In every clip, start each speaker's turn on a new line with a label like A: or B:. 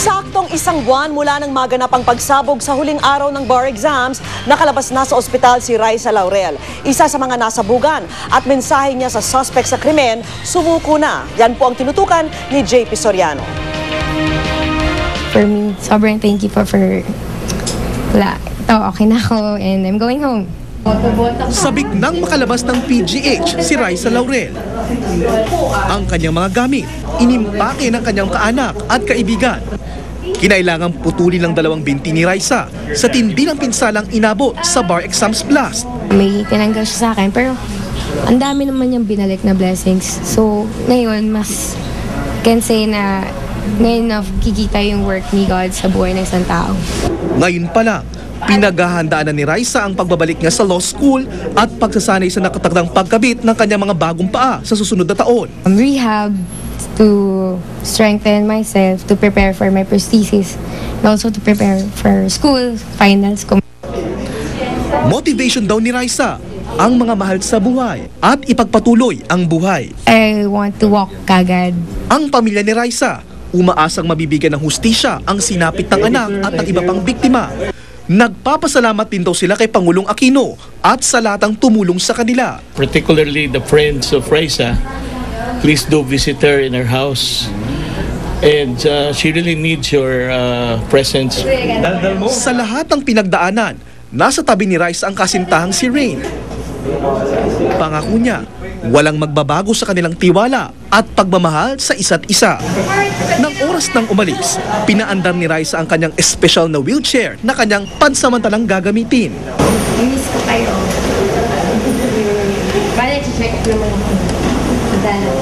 A: Saktong isang buwan mula nang maganap ang pagsabog sa huling araw ng bar exams, nakalabas na sa ospital si Raisa Laurel. Isa sa mga nasabugan at mensahe niya sa suspect sa krimen, sumuko na. Yan po ang tinutukan ni JP Soriano.
B: For me, sobrang thank you po for wala. Ito, okay na ako and I'm going home.
C: Sabik nang makalabas ng PGH si Raisa Laurel. Ang kanyang mga gamit, inimpake ng kanyang kaanak at kaibigan. Kinailangang putulin ng dalawang binti ni Raisa sa tindi ng pinsalang inabot sa bar exams blast.
B: May tinanggal siya sa akin pero ang dami naman niyang binalik na blessings. So ngayon mas can say na ngayon na kikita yung work ni God sa buhay ng isang tao.
C: Ngayon pa lang, pinaghahandaan na ni Raisa ang pagbabalik niya sa law school at pagsasanay sa nakatakdang pagkabit ng kanyang mga bagong paa sa susunod na taon.
B: Rehab to strengthen myself, to prepare for my prosthesis, and also to prepare for school, finals ko.
C: Motivation daw ni Raisa ang mga mahal sa buhay at ipagpatuloy ang buhay.
B: I want to walk kagad.
C: Ang pamilya ni Raisa, umaasang mabibigyan ng hustisya ang sinapit ng anak at ng iba pang biktima. Nagpapasalamat din daw sila kay Pangulong Aquino at sa latang tumulong sa kanila.
D: Particularly the friends of Raisa, please do visit her in her house. And she really needs your presence.
C: Sa lahat ng pinagdaanan, nasa tabi ni Raisa ang kasintahang si Rain. Pangako niya, walang magbabago sa kanilang tiwala at pagmamahal sa isa't isa. Nang oras ng umalis, pinaandar ni Raisa ang kanyang espesyal na wheelchair na kanyang pansamantalang gagamitin.
B: Miss ko kayo. Bale, check naman ako. Dahil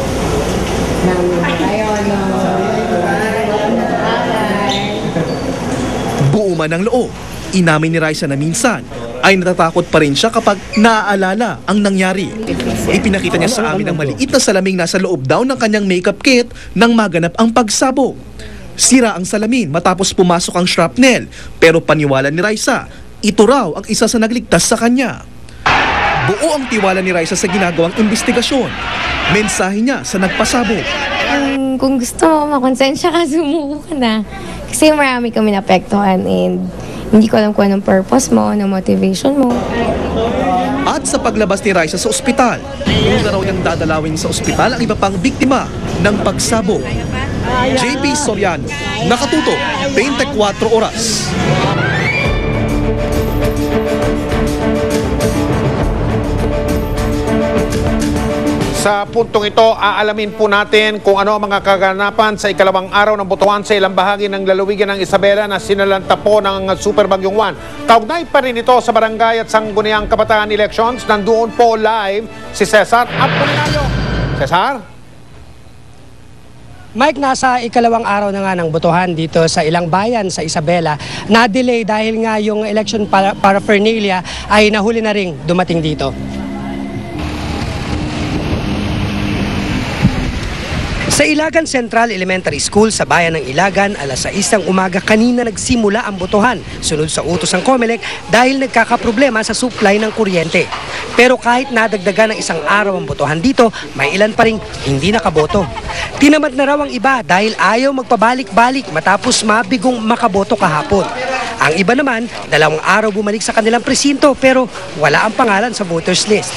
C: buo man ang loob, inamin ni Raisa na minsan ay natatakot pa rin siya kapag naaalala ang nangyari. Ipinakita niya sa amin ang maliit na salaming nasa loob daw ng kanyang makeup kit nang maganap ang pagsabog. Sira ang salamin matapos pumasok ang shrapnel, pero paniwala ni Raisa, ito raw ang isa sa nagligtas sa kanya. Buo ang tiwala ni Raisa sa ginagawang investigasyon. Mensahe niya sa nagpasabog.
B: Kung gusto mo, makonsensya ka, sumuko ka na. Kasi marami kami naapektuhan and hindi ko alam kung anong purpose mo, anong motivation mo.
C: At sa paglabas ni Raisa sa ospital, una raw niyang dadalawin sa ospital ang iba pang biktima ng pagsabog. JP Soriano, nakatutok, 24 oras.
E: Sa puntong ito, aalamin po natin kung ano ang mga kaganapan sa ikalawang araw ng botohan sa ilang bahagi ng lalawigan ng Isabela na sinalanta po ng Super Bagyong Juan. Kaugnay pa rin ito sa Barangay at Sangguniang Kabataan Elections. Nandoon po live si Cesar Apolinario. Cesar?
F: Mike, nasa ikalawang araw na nga ng botohan dito sa ilang bayan sa Isabela. Na-delay dahil nga yung election paraphernalia ay nahuli na ring dumating dito. Sa Ilagan Central Elementary School sa bayan ng Ilagan, alas 6 ng umaga kanina nagsimula ang botohan, sunod sa utos ng COMELEC dahil nagkakaproblema sa supply ng kuryente. Pero kahit nadagdagan ng isang araw ang botohan dito, may ilan pa ring hindi nakaboto. Tinamad na raw ang iba dahil ayaw magpabalik-balik matapos mabigong makaboto kahapon. Ang iba naman, 2 araw bumalik sa kanilang presinto pero wala ang pangalan sa voters list.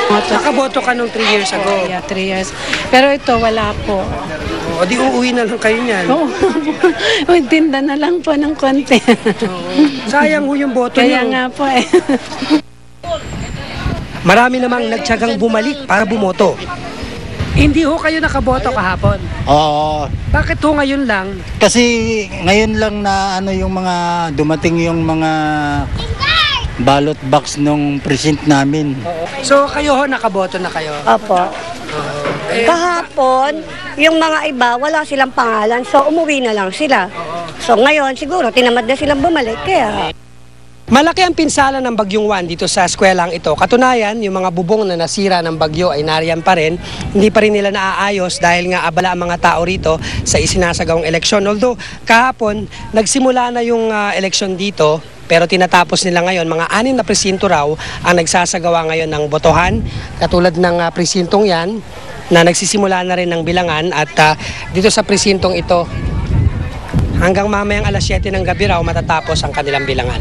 F: Nakaboto ka nung 3 years ago?
G: Yeah, 3 years. Pero ito, wala po.
F: O di uuwi na lang kayo niyan.
G: Oo. Tinda na lang po ng konti.
F: Sayang ho yung boto
G: Kaya
F: niyo.
G: nga po eh.
F: Marami namang nagtiyagang bumalik para bumoto. Hindi ho kayo nakaboto kahapon?
H: Oo,
F: Bakit ho ngayon lang?
H: kasi ngayon lang na yung mga dumating yung mga ballot box nung precinct namin.
F: So kayo ho, nakaboto na kayo?
I: Opo. Kahapon, yung mga iba, wala silang pangalan. So, umuwi na lang sila. So, ngayon, siguro, tinamad na silang bumalik. Kaya...
F: Malaki ang pinsala ng Bagyong Juan dito sa eskwelang ito. Katunayan, yung mga bubong na nasira ng bagyo ay nariyan pa rin. Hindi pa rin nila naaayos dahil nga abala ang mga tao rito sa isinasagawang eleksyon. Although, kahapon, nagsimula na yung eleksyon dito. Pero tinatapos nila ngayon, mga 6 na presinto raw ang nagsasagawa ngayon ng botohan. Katulad ng presintong yan, na nagsisimula na rin ng bilangan. At dito sa presintong ito, Hanggang mamayang alas 7 ng gabi raw matatapos ang kanilang bilangan.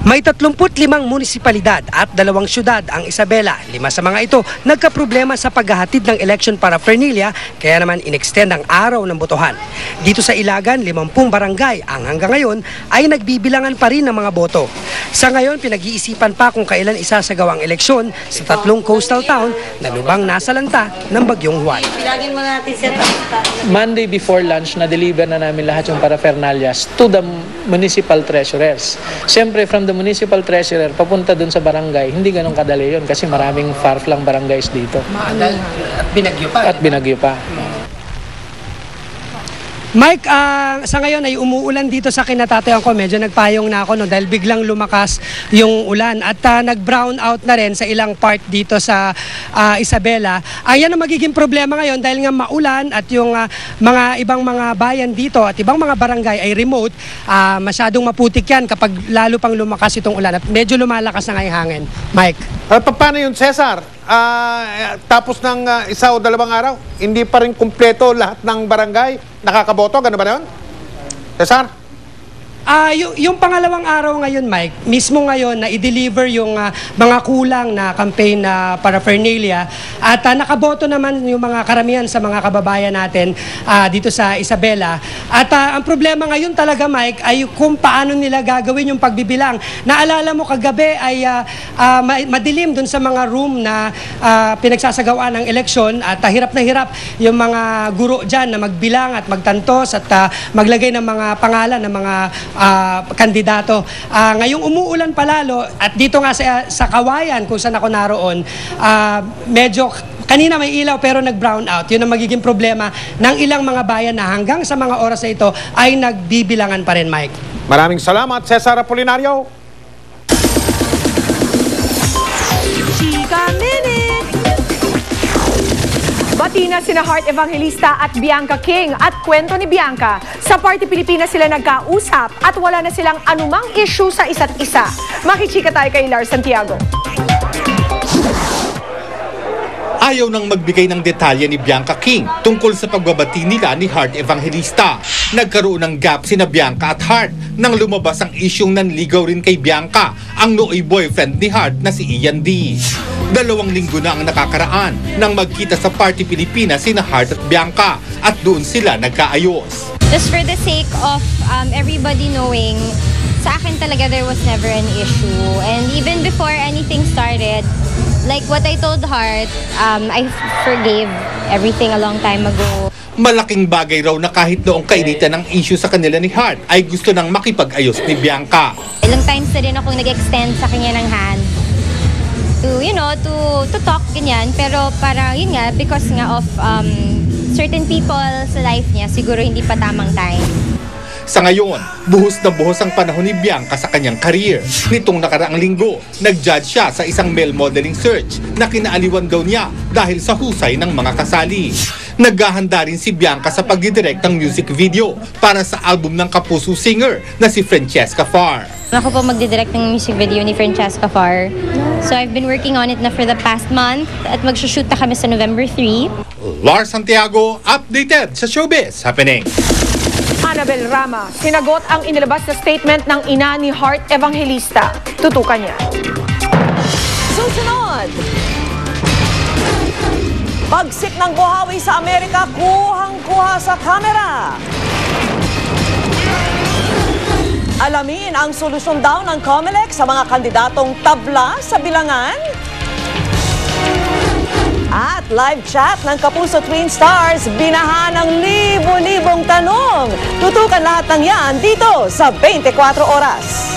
F: May 35 munisipalidad at 2 syudad ang Isabela. 5 sa mga ito nagkaproblema sa paghahatid ng election paraphernalia, kaya naman inextend ang araw ng botohan. Dito sa Ilagan, 50 barangay ang hanggang ngayon ay nagbibilangan pa rin ng mga boto. Sa ngayon, pinag-iisipan pa kung kailan isasagawa ang eleksyon sa 3 coastal town na lubang nasalanta ng Bagyong Juan.
J: Monday before lunch, na-deliver na namin lahat yung paraphernalias to the municipal treasurers. Siyempre, from the municipal treasurer papunta dun sa barangay, hindi ganun kadali yun kasi maraming far-flung barangays dito.
F: At binagyo pa.
J: At binagyo pa.
F: Mike, sa ngayon ay umuulan dito sa kinatatayan ko. Medyo nagpayong na ako dahil biglang lumakas yung ulan at nag-brown out na rin sa ilang part dito sa Isabela. Yan ang magiging problema ngayon dahil nga maulan at yung mga ibang mga bayan dito at ibang mga barangay ay remote. Masyadong maputik yan kapag lalo pang lumakas itong ulan at medyo lumalakas na nga yung hangin. Mike?
E: Paano yun, Cesar? Tapos ng 1 o 2 araw, hindi pa rin kumpleto lahat ng barangay nakakaboto, gano'n ba yun? Cesar?
F: Yung pangalawang araw ngayon, Mike, mismo ngayon na i-deliver yung mga kulang na campaign na paraphernalia at nakaboto naman yung mga karamihan sa mga kababayan natin dito sa Isabela. At ang problema ngayon talaga, Mike, ay kung paano nila gagawin yung pagbibilang. Naalala mo kagabi ay madilim dun sa mga room na pinagsasagawaan ng eleksyon at hirap na hirap yung mga guro dyan na magbilang at magtantos at maglagay ng mga pangalan ng mga kandidato. Ngayong umuulan palalo at dito nga sa Kawayan kung saan ako naroon, medyo kanina may ilaw pero nag-brown out. Yun ang magiging problema ng ilang mga bayan na hanggang sa mga oras na ito ay nagbibilangan pa rin, Mike.
E: Maraming salamat, Cesar Apolinario.
K: Chika Minute! Bati na sina Heart Evangelista at Bianca King at kwento ni Bianca, sa Party Pilipinas sila nagkausap at wala na silang anumang issue sa isa't isa. Makichika tayo kay Lars Santiago.
L: Ayaw nang magbigay ng detalye ni Bianca King tungkol sa pagbabati nila ni Heart Evangelista. Nagkaroon ng gap sina Bianca at Heart nang lumabas ang isyong nanligaw rin kay Bianca, ang nooy boyfriend ni Heart na si Ian D. 2 linggo na ang nakakaraan nang magkita sa Party Pilipinas sina Heart at Bianca at doon sila nagkaayos.
M: Just for the sake of everybody knowing, sa akin talaga there was never an issue. And even before anything started, like what I told Heart, I forgave everything a long time ago.
L: Malaking bagay raw na kahit noong kainitan ng issue sa kanila ni Heart ay gusto nang makipag-ayos ni Bianca.
M: Ilang times na rin akong nag-extend sa kanya ng hand to, you know, to talk, ganyan. Pero para, yun nga, because nga of certain people sa life niya, siguro hindi pa tamang time.
L: Sa ngayon, buhos na buhos ang panahon ni Bianca sa kanyang career. Nitong nakaraang linggo, nag-judge siya sa isang male modeling search na kinaaliwan daw niya dahil sa husay ng mga kasali. Naghahanda rin si Bianca sa pagdidirect ng music video para sa album ng kapuso singer na si Francesca Farr.
M: Ako po magdidirect ng music video ni Francesca Farr. So I've been working on it na for the past month at magsushoot na kami sa November 3.
L: Lars Santiago, updated sa Showbiz Happening.
K: Annabel Rama, sinagot ang inilabas na statement ng ina ni Heart Evangelista. Tutukan niya.
A: Susunod! Pagsik ng buhawi sa Amerika, kuhang-kuha sa kamera. Alamin ang solusyon daw ng COMELEC sa mga kandidatong tabla sa bilangan. At live chat ng Kapuso Twin Stars, binahan ng libo-libong tanong. Tutukan lahat ng yan dito sa 24 Oras.